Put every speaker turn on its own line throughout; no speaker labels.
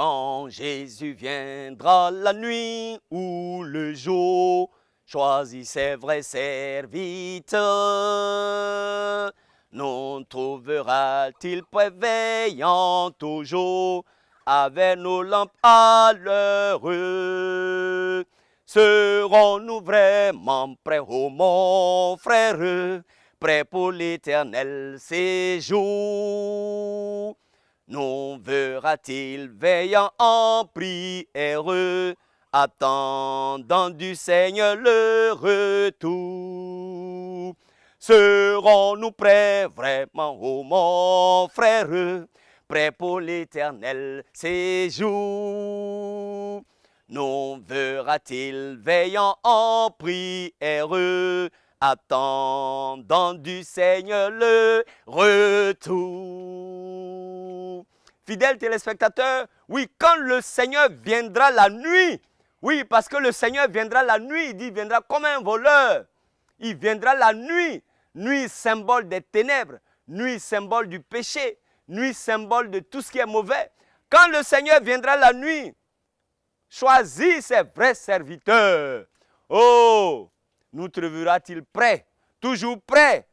Quand Jésus viendra la nuit ou le jour, choisis ses vrais serviteurs. Nous trouvera-t-il préveillant toujours avec nos lampes à l'heure? Serons-nous vraiment prêts, oh mon frère, prêts pour l'éternel séjour? Nous verra-t-il veillant en prière, attendant du Seigneur le retour? Serons-nous prêts vraiment, oh mon frère, prêts pour l'éternel séjour? Nous verra-t-il veillant en prière, attendant du Seigneur le retour? Fidèles téléspectateurs, oui, quand le Seigneur viendra la nuit, oui, parce que le Seigneur viendra la nuit, il dit, il viendra comme un voleur. Il viendra la nuit, nuit symbole des ténèbres, nuit symbole du péché, nuit symbole de tout ce qui est mauvais. Quand le Seigneur viendra la nuit, choisis ses vrais serviteurs. Oh, nous trouvera-t-il prêts, toujours prêts,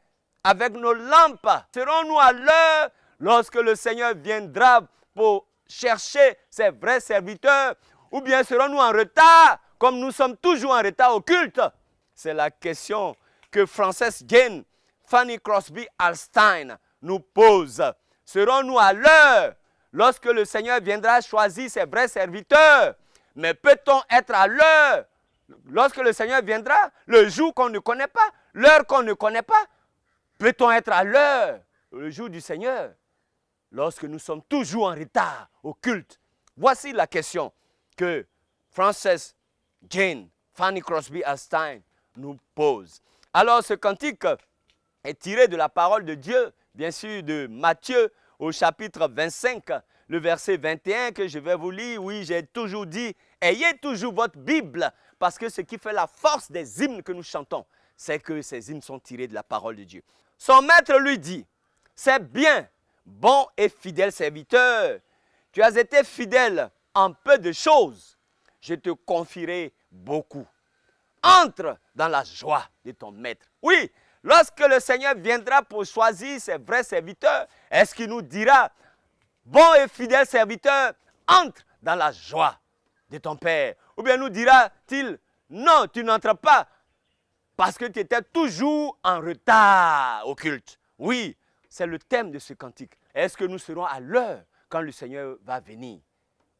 avec nos lampes? Serons-nous à l'heure lorsque le Seigneur viendra pour chercher ses vrais serviteurs? Ou bien serons-nous en retard, comme nous sommes toujours en retard au culte? C'est la question que Frances Jane Fanny Crosby Alstein nous pose. Serons-nous à l'heure lorsque le Seigneur viendra choisir ses vrais serviteurs? Mais peut-on être à l'heure lorsque le Seigneur viendra, le jour qu'on ne connaît pas, l'heure qu'on ne connaît pas? Peut-on être à l'heure, le jour du Seigneur, lorsque nous sommes toujours en retard au culte? Voici la question que Frances Jane Fanny Crosby Alstein nous pose. Alors, ce cantique est tiré de la parole de Dieu, bien sûr, de Matthieu au chapitre 25, le verset 21 que je vais vous lire. Oui, j'ai toujours dit, ayez toujours votre Bible, parce que ce qui fait la force des hymnes que nous chantons, c'est que ces hymnes sont tirés de la parole de Dieu. Son maître lui dit, c'est bien, bon et fidèle serviteur, tu as été fidèle en peu de choses, je te confierai beaucoup. Entre dans la joie de ton maître. Oui, lorsque le Seigneur viendra pour choisir ses vrais serviteurs, est-ce qu'il nous dira, bon et fidèle serviteur, entre dans la joie de ton Père? Ou bien nous dira-t-il, non, tu n'entres pas parce que tu étais toujours en retard au culte? Oui, c'est le thème de ce cantique. Est-ce que nous serons à l'heure quand le Seigneur va venir?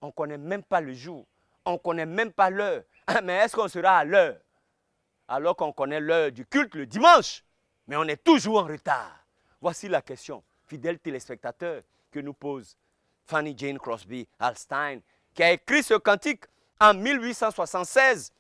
On ne connaît même pas le jour, on ne connaît même pas l'heure. Mais est-ce qu'on sera à l'heure? Alors qu'on connaît l'heure du culte le dimanche, mais on est toujours en retard. Voici la question, fidèles téléspectateurs, que nous pose Fanny Jane Crosby Alstein, qui a écrit ce cantique en 1876.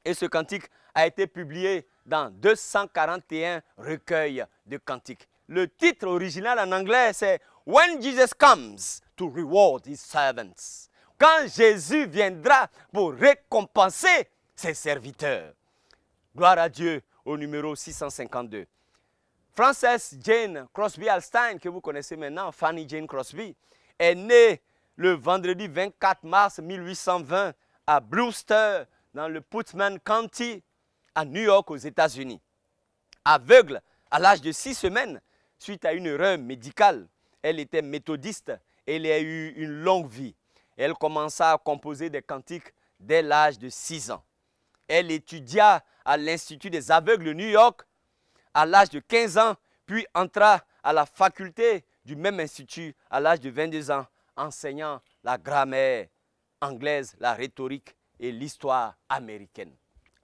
Et ce cantique a été publié dans 241 recueils de cantiques. Le titre original en anglais, c'est « When Jesus comes to reward his servants ». Quand Jésus viendra pour récompenser ses serviteurs. Gloire à Dieu au numéro 652. Frances Jane Crosby Alstein, que vous connaissez maintenant, Fanny Jane Crosby, est née le vendredi 24 mars 1820 à Brewster, dans le Putnam County, à New York, aux États-Unis. Aveugle à l'âge de 6 semaines, suite à une erreur médicale, elle était méthodiste et elle a eu une longue vie. Elle commença à composer des cantiques dès l'âge de 6 ans. Elle étudia à l'Institut des aveugles de New York à l'âge de 15 ans, puis entra à la faculté du même institut à l'âge de 22 ans, enseignant la grammaire anglaise, la rhétorique et l'histoire américaine.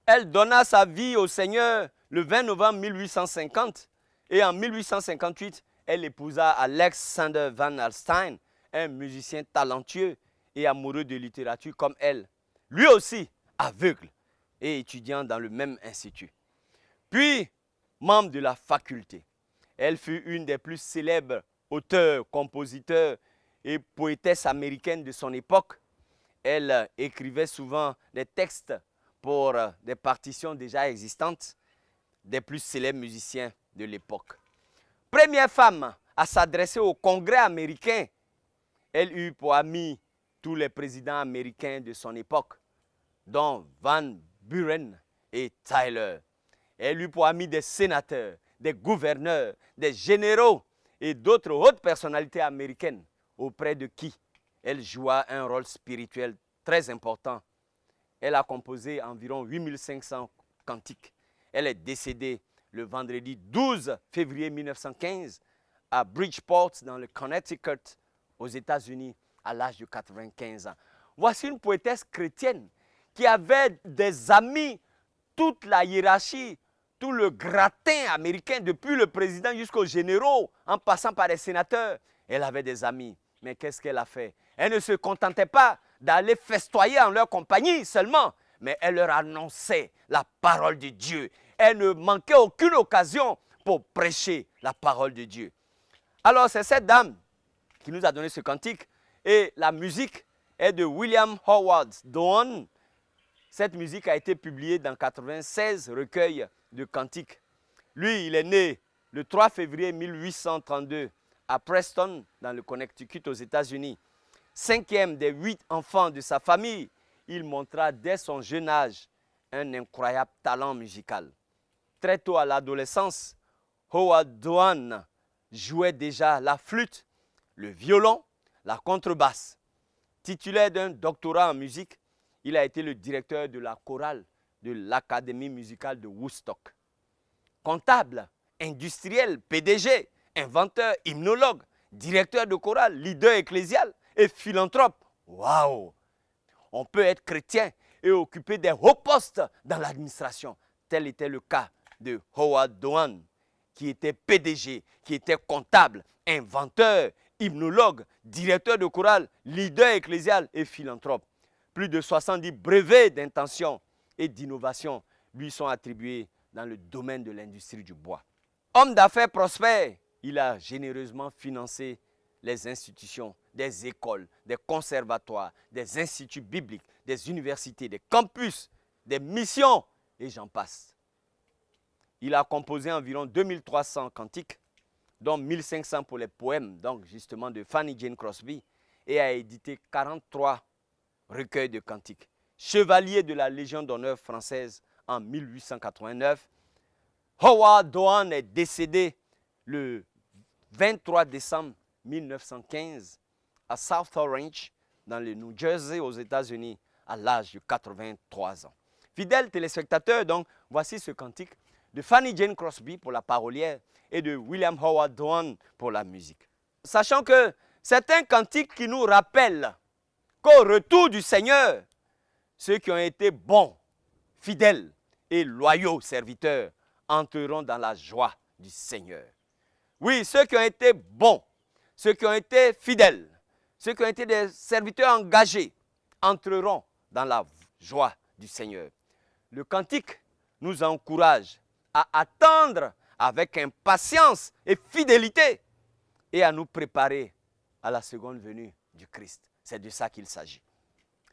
Elle donna sa vie au Seigneur le 20 novembre 1850 et en 1858, elle épousa Alexander Van Alstyne, un musicien talentueux et amoureux de littérature comme elle, lui aussi aveugle et étudiant dans le même institut. Puis, membre de la faculté, elle fut une des plus célèbres auteurs, compositeurs et poétesses américaines de son époque. Elle écrivait souvent des textes pour des partitions déjà existantes des plus célèbres musiciens de l'époque. Première femme à s'adresser au Congrès américain, elle eut pour ami tous les présidents américains de son époque, dont Van Buren et Tyler. Elle eut pour amis des sénateurs, des gouverneurs, des généraux et d'autres hautes personnalités américaines auprès de qui elle joua un rôle spirituel très important. Elle a composé environ 8500 cantiques. Elle est décédée le vendredi 12 février 1915 à Bridgeport, dans le Connecticut, aux États-Unis, à l'âge de 95 ans. Voici une poétesse chrétienne qui avait des amis, toute la hiérarchie, tout le gratin américain, depuis le président jusqu'aux généraux, en passant par les sénateurs. Elle avait des amis. Mais qu'est-ce qu'elle a fait? Elle ne se contentait pas d'aller festoyer en leur compagnie seulement, mais elle leur annonçait la parole de Dieu. Elle ne manquait aucune occasion pour prêcher la parole de Dieu. Alors c'est cette dame qui nous a donné ce cantique, et la musique est de William Howard Doane. Cette musique a été publiée dans 96 recueils de cantiques. Lui, il est né le 3 février 1832 à Preston, dans le Connecticut, aux États-Unis. 5e des 8 enfants de sa famille, il montra dès son jeune âge un incroyable talent musical. Très tôt à l'adolescence, Howard Doane jouait déjà la flûte, le violon, la contrebasse. Titulaire d'un doctorat en musique, il a été le directeur de la chorale de l'Académie musicale de Woodstock. Comptable, industriel, PDG, inventeur, hymnologue, directeur de chorale, leader ecclésial et philanthrope. Waouh! On peut être chrétien et occuper des hauts postes dans l'administration. Tel était le cas de Howard Doane, qui était PDG, qui était comptable, inventeur, hymnologue, directeur de chorale, leader ecclésial et philanthrope. Plus de 70 brevets d'intention et d'innovation lui sont attribués dans le domaine de l'industrie du bois. Homme d'affaires prospère, il a généreusement financé les institutions, des écoles, des conservatoires, des instituts bibliques, des universités, des campus, des missions, et j'en passe. Il a composé environ 2300 cantiques, dont 1500 pour les poèmes, donc justement de Fanny Jane Crosby, et a édité 43 recueils de cantiques. Chevalier de la Légion d'honneur française en 1889, Howard Doane est décédé le 23 décembre 1915 à South Orange, dans le New Jersey, aux États-Unis, à l'âge de 83 ans. Fidèles téléspectateurs, donc, voici ce cantique de Fanny Jane Crosby pour la parolière et de William Howard Doane pour la musique. Sachant que c'est un cantique qui nous rappelle qu'au retour du Seigneur, ceux qui ont été bons, fidèles et loyaux serviteurs entreront dans la joie du Seigneur. Oui, ceux qui ont été bons, ceux qui ont été fidèles, ceux qui ont été des serviteurs engagés entreront dans la joie du Seigneur. Le cantique nous encourage à attendre avec impatience et fidélité et à nous préparer à la seconde venue du Christ. C'est de ça qu'il s'agit.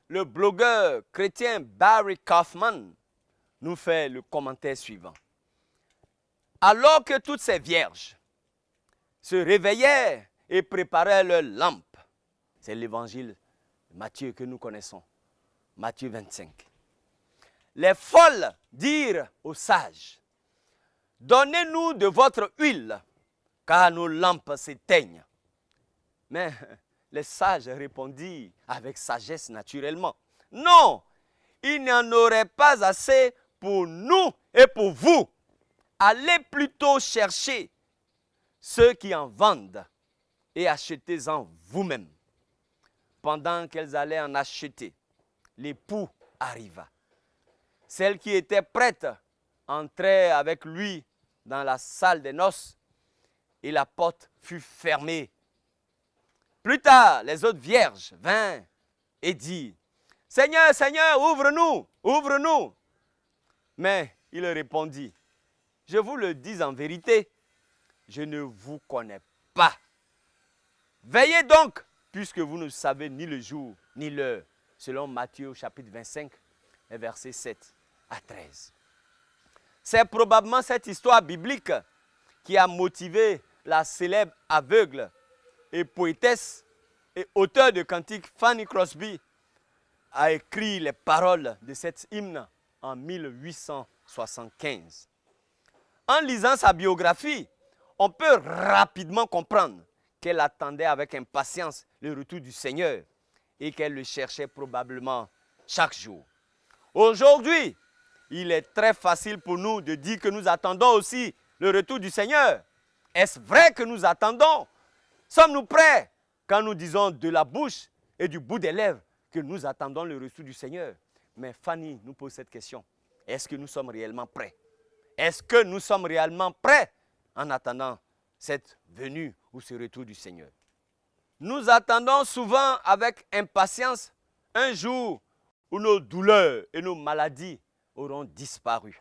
Le blogueur chrétien Barry Kaufman nous fait le commentaire suivant. Alors que toutes ces vierges se réveillèrent et préparaient leurs lampes, c'est l'évangile de Matthieu que nous connaissons, Matthieu 25. Les folles dirent aux sages, « Donnez-nous de votre huile, car nos lampes s'éteignent. » Mais les sages répondirent avec sagesse naturellement, « Non, il n'y en aurait pas assez pour nous et pour vous. Allez plutôt chercher ceux qui en vendent et achetez-en vous-même. » Pendant qu'elles allaient en acheter, l'époux arriva. Celle qui était prête entrait avec lui dans la salle des noces et la porte fut fermée. Plus tard, les autres vierges vinrent et dirent, « Seigneur, Seigneur, ouvre-nous, ouvre-nous. » Mais il répondit, « Je vous le dis en vérité, je ne vous connais pas. Veillez donc, puisque vous ne savez ni le jour ni l'heure. » Selon Matthieu chapitre 25, versets 7 à 13. C'est probablement cette histoire biblique qui a motivé la célèbre aveugle et poétesse et auteur de cantique Fanny Crosby a écrit les paroles de cet hymne en 1875. En lisant sa biographie, on peut rapidement comprendre qu'elle attendait avec impatience le retour du Seigneur et qu'elle le cherchait probablement chaque jour. Aujourd'hui, il est très facile pour nous de dire que nous attendons aussi le retour du Seigneur. Est-ce vrai que nous attendons? Sommes-nous prêts quand nous disons de la bouche et du bout des lèvres que nous attendons le retour du Seigneur? Mais Fanny nous pose cette question. Est-ce que nous sommes réellement prêts? Est-ce que nous sommes réellement prêts en attendant cette venue ou ce retour du Seigneur? Nous attendons souvent avec impatience un jour où nos douleurs et nos maladies auront disparu.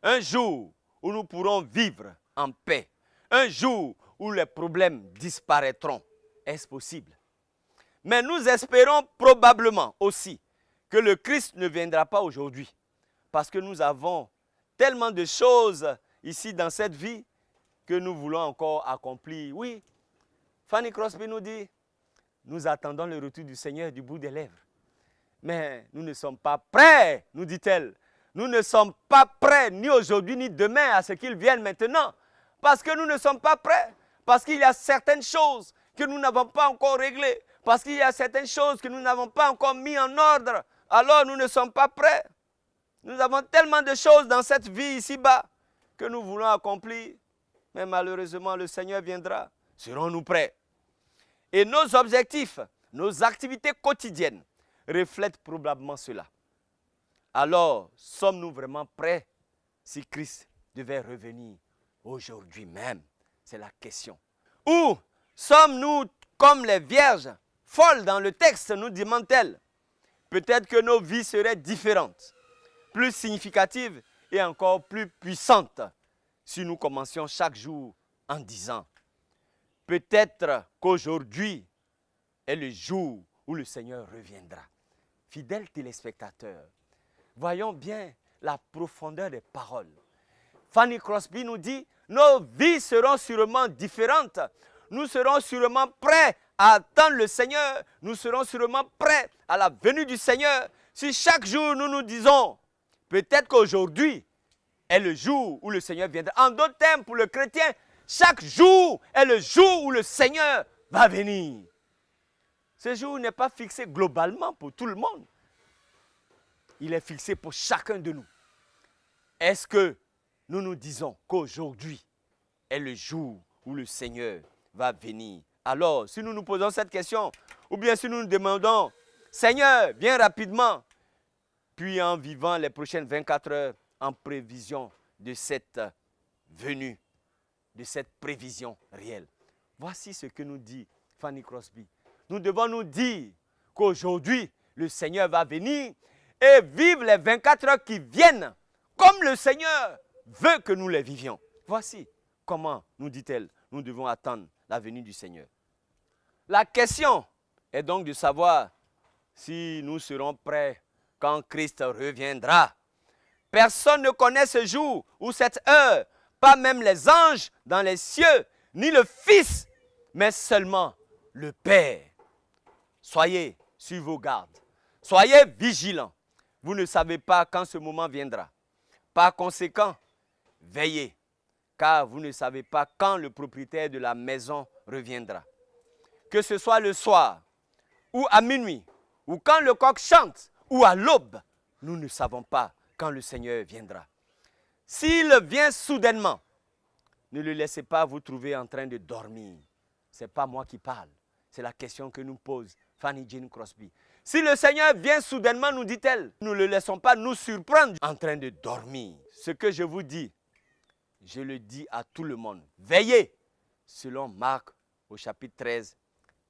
Un jour où nous pourrons vivre en paix. Un jour où les problèmes disparaîtront. Est-ce possible? Mais nous espérons probablement aussi que le Christ ne viendra pas aujourd'hui. Parce que nous avons tellement de choses ici dans cette vie que nous voulons encore accomplir. Oui, Fanny Crosby nous dit, nous attendons le retour du Seigneur du bout des lèvres. Mais nous ne sommes pas prêts, nous dit-elle. Nous ne sommes pas prêts ni aujourd'hui ni demain à ce qu'il vienne maintenant. Parce que nous ne sommes pas prêts. Parce qu'il y a certaines choses que nous n'avons pas encore réglées. Parce qu'il y a certaines choses que nous n'avons pas encore mis en ordre. Alors nous ne sommes pas prêts. Nous avons tellement de choses dans cette vie ici-bas que nous voulons accomplir. Mais malheureusement, le Seigneur viendra. Serons-nous prêts? Et nos objectifs, nos activités quotidiennes reflètent probablement cela. Alors, sommes-nous vraiment prêts si Christ devait revenir aujourd'hui même? C'est la question. Ou sommes-nous comme les vierges, folles dans le texte, nous demande-t-elle? Peut-être que nos vies seraient différentes, plus significatives et encore plus puissantes si nous commencions chaque jour en disant « Peut-être qu'aujourd'hui est le jour où le Seigneur reviendra. » Fidèles téléspectateurs, voyons bien la profondeur des paroles. Fanny Crosby nous dit « Nos vies seront sûrement différentes. Nous serons sûrement prêts à attendre le Seigneur. Nous serons sûrement prêts à la venue du Seigneur. Si chaque jour nous nous disons « Peut-être qu'aujourd'hui est le jour où le Seigneur viendra. » En d'autres termes, pour le chrétien, chaque jour est le jour où le Seigneur va venir. Ce jour n'est pas fixé globalement pour tout le monde. Il est fixé pour chacun de nous. Est-ce que nous nous disons qu'aujourd'hui est le jour où le Seigneur va venir? Alors, si nous nous posons cette question, ou bien si nous nous demandons, Seigneur, viens rapidement, puis en vivant les prochaines 24 heures en prévision de cette venue, de cette prévision réelle. Voici ce que nous dit Fanny Crosby. Nous devons nous dire qu'aujourd'hui, le Seigneur va venir et vivre les 24 heures qui viennent comme le Seigneur veut que nous les vivions. Voici comment, nous dit-elle, nous devons attendre la venue du Seigneur. La question est donc de savoir si nous serons prêts quand Christ reviendra. Personne ne connaît ce jour ou cette heure, pas même les anges dans les cieux, ni le Fils, mais seulement le Père. Soyez sur vos gardes, soyez vigilants. Vous ne savez pas quand ce moment viendra. Par conséquent, veillez, car vous ne savez pas quand le propriétaire de la maison reviendra. Que ce soit le soir, ou à minuit, ou quand le coq chante, ou à l'aube, nous ne savons pas quand le Seigneur viendra. S'il vient soudainement, ne le laissez pas vous trouver en train de dormir. Ce n'est pas moi qui parle, c'est la question que nous pose Fanny Jane Crosby. Si le Seigneur vient soudainement, nous dit-elle, nous ne le laissons pas nous surprendre en train de dormir. Ce que je vous dis, je le dis à tout le monde. Veillez, selon Marc au chapitre 13,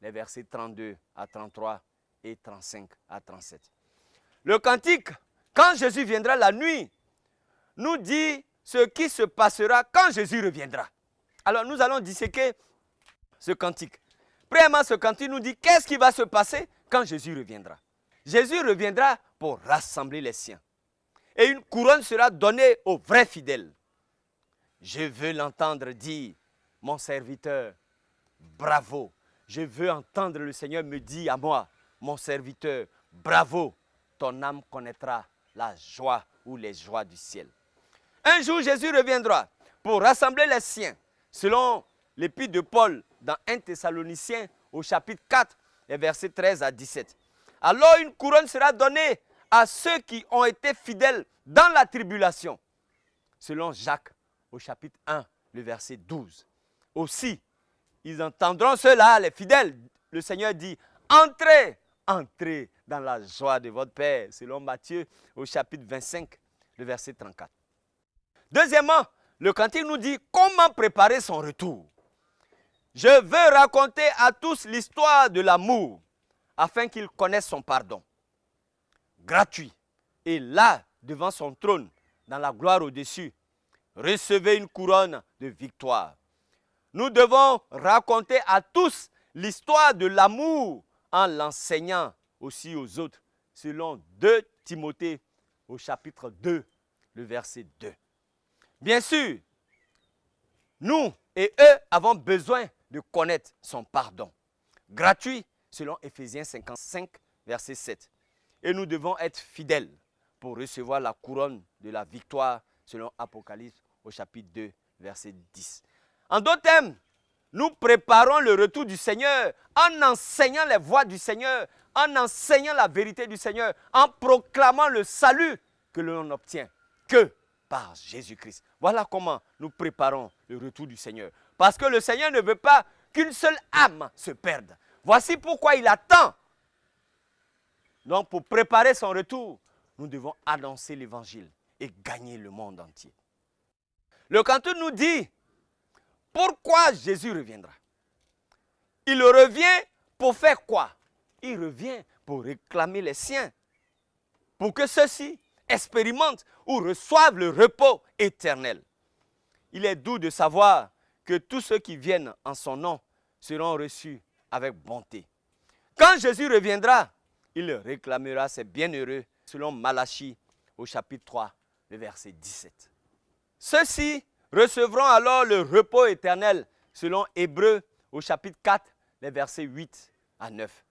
les versets 32 à 33 et 35 à 37. Le cantique, quand Jésus viendra la nuit, nous dit ce qui se passera quand Jésus reviendra. Alors nous allons disséquer ce cantique. Premièrement, ce cantique nous dit qu'est-ce qui va se passer quand Jésus reviendra. Jésus reviendra pour rassembler les siens. Et une couronne sera donnée aux vrais fidèles. Je veux l'entendre dire, mon serviteur, bravo, Je veux entendre le Seigneur me dire à moi, mon serviteur, bravo, ton âme connaîtra la joie ou les joies du ciel. Un jour, Jésus reviendra pour rassembler les siens, selon l'épître de Paul dans 1 Thessaloniciens au chapitre 4, les versets 13 à 17. Alors une couronne sera donnée à ceux qui ont été fidèles dans la tribulation, selon Jacques au chapitre 1, le verset 12. Aussi, ils entendront cela, les fidèles. Le Seigneur dit, entrez, entrez dans la joie de votre Père, selon Matthieu au chapitre 25, le verset 34. Deuxièmement, le cantique nous dit comment préparer son retour. Je veux raconter à tous l'histoire de l'amour, afin qu'ils connaissent son pardon. Gratuit. Et là, devant son trône, dans la gloire au-dessus, recevez une couronne de victoire. Nous devons raconter à tous l'histoire de l'amour en l'enseignant aussi aux autres, selon 2 Timothée au chapitre 2, le verset 2. Bien sûr, nous et eux avons besoin de connaître son pardon. Gratuit, selon Éphésiens 55, verset 7. Et nous devons être fidèles pour recevoir la couronne de la victoire, selon Apocalypse au chapitre 2, verset 10. En d'autres termes, nous préparons le retour du Seigneur en enseignant les voies du Seigneur, en enseignant la vérité du Seigneur, en proclamant le salut que l'on n'obtient que par Jésus-Christ. Voilà comment nous préparons le retour du Seigneur. Parce que le Seigneur ne veut pas qu'une seule âme se perde. Voici pourquoi il attend. Donc pour préparer son retour, nous devons annoncer l'évangile et gagner le monde entier. Le cantique nous dit pourquoi Jésus reviendra. Il revient pour faire quoi? Il revient pour réclamer les siens, pour que ceux-ci expérimentent ou reçoivent le repos éternel. Il est doux de savoir que tous ceux qui viennent en son nom seront reçus avec bonté. Quand Jésus reviendra, il réclamera ses bienheureux, selon Malachie au chapitre 3, le verset 17. Ceux-ci recevront alors le repos éternel, selon Hébreux au chapitre 4, les versets 8 à 9.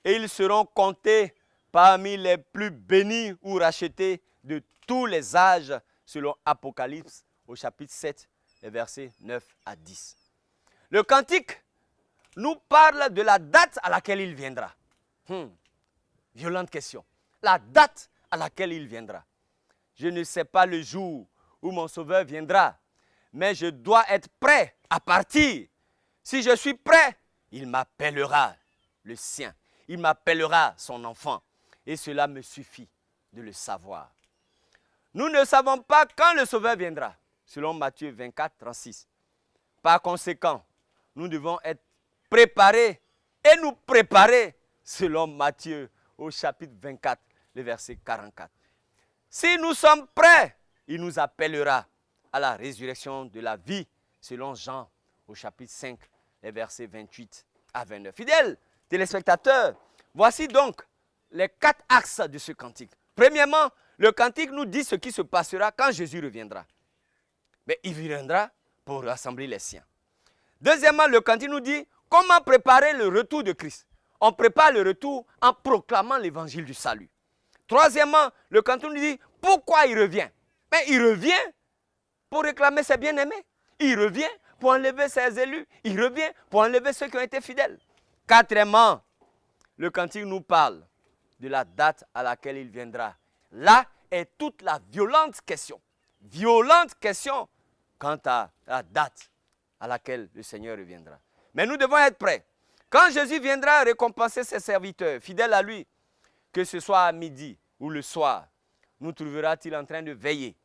Et ils seront comptés parmi les plus bénis ou rachetés de tous les âges, selon Apocalypse au chapitre 7, les versets 9 à 10. Le cantique nous parle de la date à laquelle il viendra. Violente question. La date à laquelle il viendra. Je ne sais pas le jour où mon Sauveur viendra, mais je dois être prêt à partir. Si je suis prêt, il m'appellera le sien. Il m'appellera son enfant. Et cela me suffit de le savoir. Nous ne savons pas quand le Sauveur viendra, selon Matthieu 24, 36. Par conséquent, nous devons être préparés et nous préparer, selon Matthieu au chapitre 24, le verset 44. Si nous sommes prêts, il nous appellera à la résurrection de la vie, selon Jean au chapitre 5, les versets 28 à 29. Fidèles téléspectateurs, voici donc les 4 axes de ce cantique. Premièrement, le cantique nous dit ce qui se passera quand Jésus reviendra. Mais il viendra pour rassembler les siens. Deuxièmement, le cantique nous dit comment préparer le retour de Christ. On prépare le retour en proclamant l'évangile du salut. Troisièmement, le cantique nous dit pourquoi il revient. Mais il revient pour réclamer ses bien-aimés. Il revient pour enlever ses élus. Il revient pour enlever ceux qui ont été fidèles. Quatrièmement, le cantique nous parle de la date à laquelle il viendra. Là est toute la violente question. Violente question quant à la date à laquelle le Seigneur reviendra. Mais nous devons être prêts. Quand Jésus viendra récompenser ses serviteurs, fidèles à lui, que ce soit à midi ou le soir, nous trouvera-t-il en train de veiller,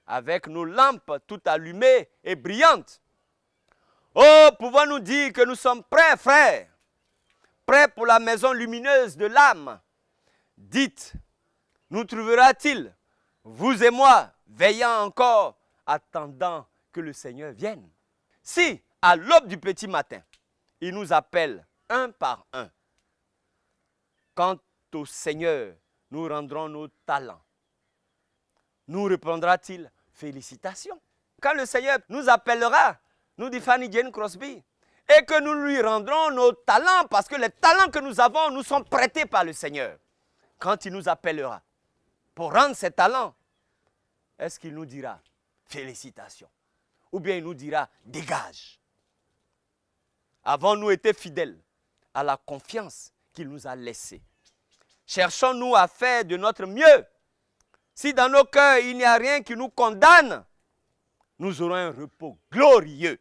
avec nos lampes toutes allumées et brillantes? Oh, pouvons-nous dire que nous sommes prêts, frères, prêts pour la maison lumineuse de l'âme? Dites, nous trouvera-t-il, vous et moi, veillant encore, attendant que le Seigneur vienne? Si, à l'aube du petit matin, il nous appelle un par un, quant au Seigneur, nous rendrons nos talents. Nous répondra-t-il, félicitations? Quand le Seigneur nous appellera, nous dit Fanny Jane Crosby, et que nous lui rendrons nos talents, parce que les talents que nous avons nous sont prêtés par le Seigneur. Quand il nous appellera pour rendre ses talents, est-ce qu'il nous dira félicitations? Ou bien il nous dira dégage? Avons-nous été fidèles à la confiance qu'il nous a laissée? Cherchons-nous à faire de notre mieux? Si dans nos cœurs il n'y a rien qui nous condamne, nous aurons un repos glorieux.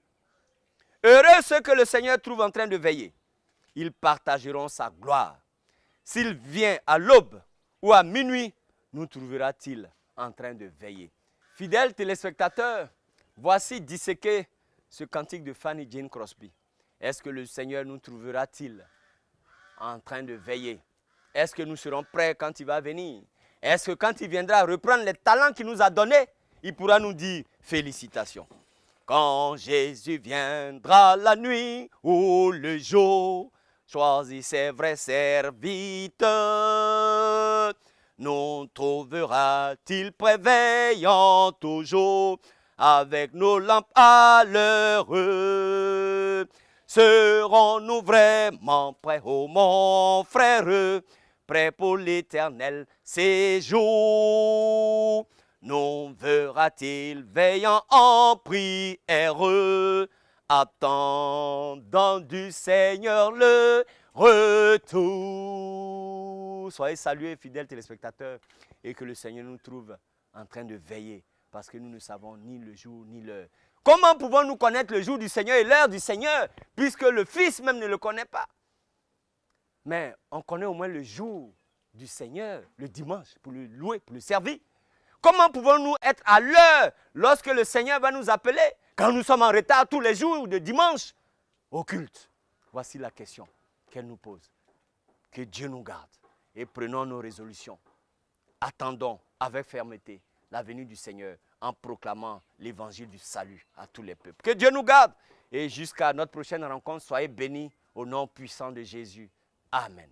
Heureux ceux que le Seigneur trouve en train de veiller. Ils partageront sa gloire. S'il vient à l'aube ou à minuit, nous trouvera-t-il en train de veiller? Fidèles téléspectateurs, voici disséqué ce cantique de Fanny Jane Crosby. Est-ce que le Seigneur nous trouvera-t-il en train de veiller? Est-ce que nous serons prêts quand il va venir? Est-ce que quand il viendra reprendre les talents qu'il nous a donnés, il pourra nous dire félicitations? Quand Jésus viendra la nuit ou le jour, choisis ses vrais serviteurs. Nous trouvera-t-il préveillant toujours avec nos lampes à l'heure? Serons-nous vraiment prêts, oh mon frère, prêts pour l'éternel séjour? Nous verra-t-il veillant en prière, attendant du Seigneur le retour? Soyez salués, fidèles téléspectateurs, et que le Seigneur nous trouve en train de veiller, parce que nous ne savons ni le jour ni l'heure. Comment pouvons-nous connaître le jour du Seigneur et l'heure du Seigneur, puisque le Fils même ne le connaît pas? Mais on connaît au moins le jour du Seigneur, le dimanche, pour le louer, pour le servir. Comment pouvons-nous être à l'heure lorsque le Seigneur va nous appeler, quand nous sommes en retard tous les jours de dimanche au culte? Voici la question qu'elle nous pose. Que Dieu nous garde et prenons nos résolutions. Attendons avec fermeté la venue du Seigneur en proclamant l'évangile du salut à tous les peuples. Que Dieu nous garde et jusqu'à notre prochaine rencontre, soyez bénis au nom puissant de Jésus. Amen.